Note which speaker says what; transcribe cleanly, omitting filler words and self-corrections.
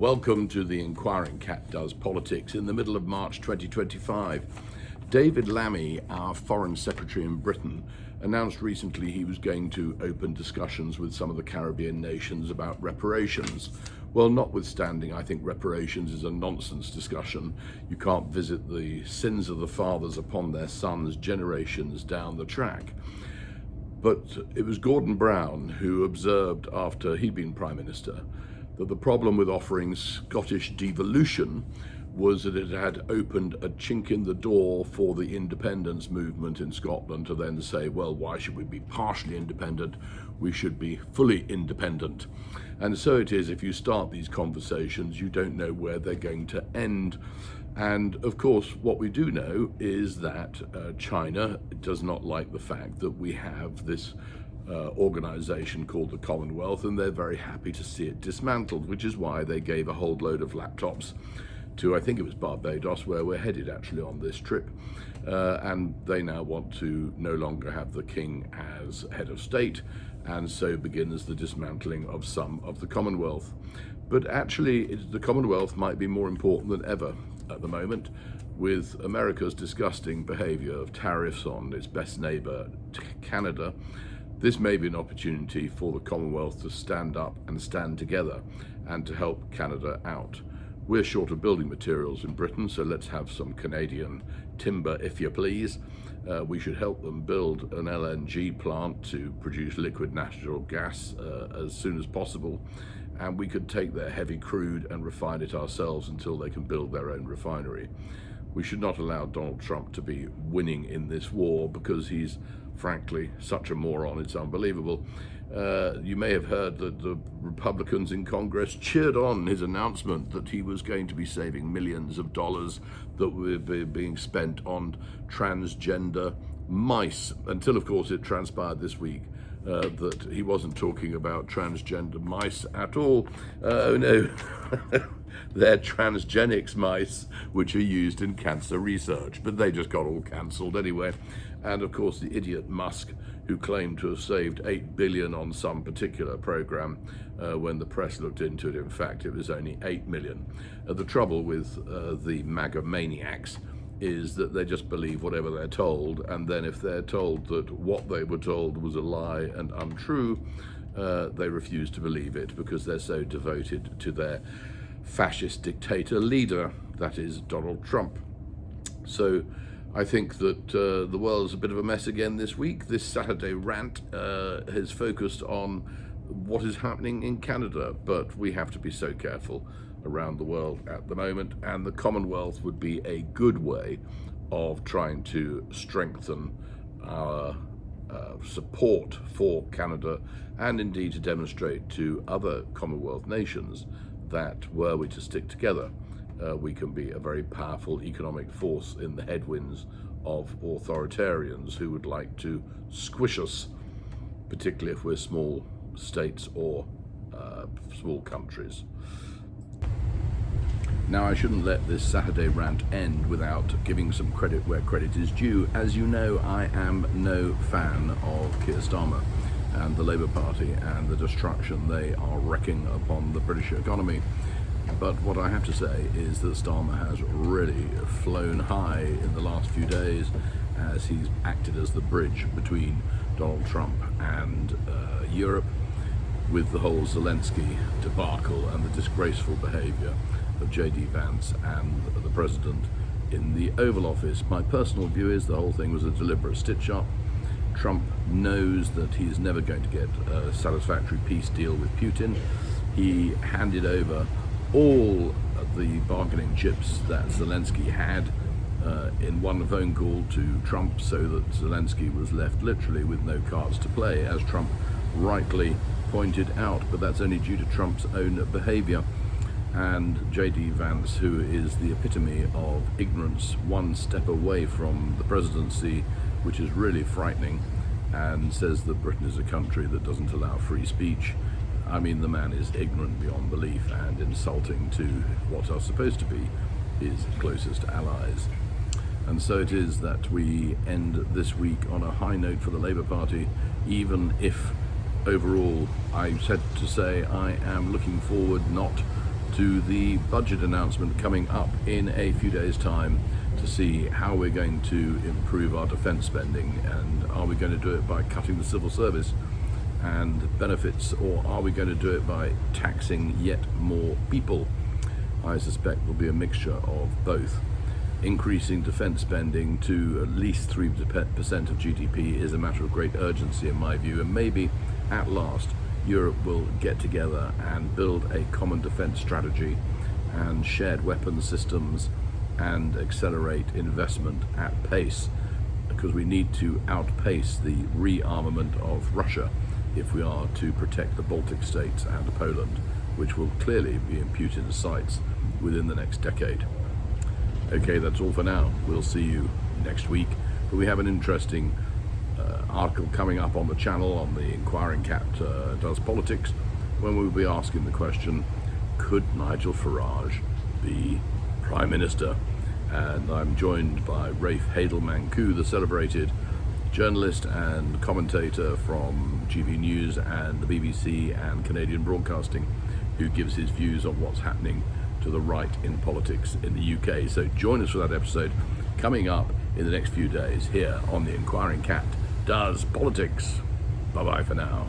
Speaker 1: Welcome to the Inquiring Cat Does Politics in the middle of March 2025. David Lammy, our Foreign Secretary in Britain, announced recently he was going to open discussions with some of the Caribbean nations about reparations. Well, notwithstanding, I think reparations is a nonsense discussion. You can't visit the sins of the fathers upon their sons generations down the track. But it was Gordon Brown who observed, after he'd been Prime Minister, that the problem with offering Scottish devolution was that it had opened a chink in the door for the independence movement in Scotland to then say, well, why should we be partially independent? We should be fully independent. And so it is, if you start these conversations, you don't know where they're going to end. And of course, what we do know is that China does not like the fact that we have this organization called the Commonwealth, and they're very happy to see it dismantled, which is why they gave a whole load of laptops to, I think it was Barbados, where we're headed actually on this trip, and they now want to no longer have the king as head of state, and so begins the dismantling of some of the Commonwealth. But actually the Commonwealth might be more important than ever at the moment, with America's disgusting behaviour of tariffs on its best neighbour, Canada. This may be an opportunity for the Commonwealth to stand up and stand together and to help Canada out. We're short of building materials in Britain, so let's have some Canadian timber, if you please. We should help them build an LNG plant to produce liquid natural gas as soon as possible, and we could take their heavy crude and refine it ourselves until they can build their own refinery. We should not allow Donald Trump to be winning in this war, because he's frankly such a moron, it's unbelievable. You may have heard that the Republicans in Congress cheered on his announcement that he was going to be saving millions of dollars that were being spent on transgender mice, until of course it transpired this week that he wasn't talking about transgender mice at all. Oh no, they're transgenics mice, which are used in cancer research, but they just got all cancelled anyway. And of course the idiot Musk, who claimed to have saved 8 billion on some particular program, when the press looked into it, in fact it was only 8 million. The trouble with the MAGA maniacs is that they just believe whatever they're told, and then if they're told that what they were told was a lie and untrue, they refuse to believe it, because they're so devoted to their fascist dictator leader, that is Donald Trump. So I think that the world's a bit of a mess again this week. This Saturday Rant has focused on what is happening in Canada, but we have to be so careful around the world at the moment, and the Commonwealth would be a good way of trying to strengthen our support for Canada, and indeed to demonstrate to other Commonwealth nations that were we to stick together, we can be a very powerful economic force in the headwinds of authoritarians who would like to squish us, particularly if we're small states or small countries. Now, I shouldn't let this Saturday rant end without giving some credit where credit is due. As you know, I am no fan of Keir Starmer and the Labour Party and the destruction they are wreaking upon the British economy. But what I have to say is that Starmer has really flown high in the last few days, as he's acted as the bridge between Donald Trump and Europe, with the whole Zelensky debacle and the disgraceful behaviour of J.D. Vance and the President in the Oval Office. My personal view is the whole thing was a deliberate stitch-up. Trump knows that he's never going to get a satisfactory peace deal with Putin. He handed over all the bargaining chips that Zelensky had in one phone call to Trump, so that Zelensky was left literally with no cards to play, as Trump rightly pointed out, but that's only due to Trump's own behaviour. And J.D. Vance, who is the epitome of ignorance, one step away from the presidency, which is really frightening, and says that Britain is a country that doesn't allow free speech. I mean, the man is ignorant beyond belief and insulting to what are supposed to be his closest allies. And so it is that we end this week on a high note for the Labour Party, even if overall I said to say I am looking forward not to the budget announcement coming up in a few days' time to see how we're going to improve our defence spending, and are we going to do it by cutting the civil service and benefits, or are we going to do it by taxing yet more people? I suspect there'll be a mixture of both. Increasing defence spending to at least 3% of GDP is a matter of great urgency in my view, and maybe at last Europe will get together and build a common defence strategy and shared weapons systems and accelerate investment at pace, because we need to outpace the rearmament of Russia if we are to protect the Baltic states and Poland, which will clearly be in Putin's sights within the next decade. Okay, that's all for now. We'll see you next week. But we have an interesting article coming up on the channel on the Inquiring Cat Does Politics, when we'll be asking the question, could Nigel Farage be Prime Minister? And I'm joined by Rafe Hadel-Mancu, the celebrated journalist and commentator from GB News and the BBC and Canadian Broadcasting, who gives his views on what's happening to the right in politics in the UK. So join us for that episode coming up in the next few days here on the Inquiring Cat Does Politics. Bye-bye for now.